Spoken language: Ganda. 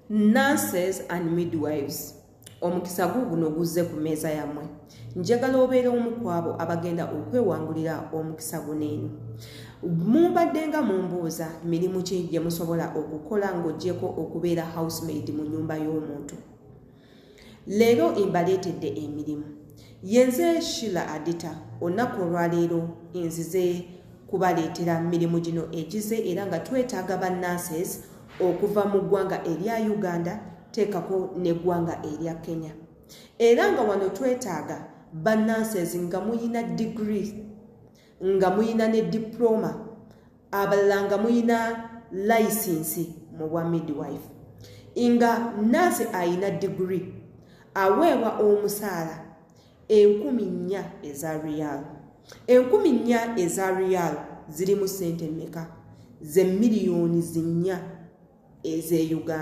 Nurses and midwives. Omukisa guno guzze ku meeza yammwe. Njagala obeera omu ku abo abagenda okwewangulira omukisa guno eno. Mubadde nga mumbuuza mirimu ki gye musobola okukola ng'oggyeko okubeera housemaid mu nnyumba y'omuntu. Leero mbaleetedde emirimu. Yenze Sheila Adita olunaku olwaleero nzize kubaleetera mirimu gino egize era nga twetaaga ba nurses okuva mu ggwanga erya Uganda teekako n'eggwanga erya Kenya. Era nga wano twetaaga ba nurses nga muyina degree, nga muyina ne diploma, abalala nga muyina license mu bwa midwife. Nga nurse ayina degree aweebwa omusaala 4,000 eza riyal. 4,000 eza riyal ziri mu ssente mmeka? Ze miliyoni 4 ez'e Uganda.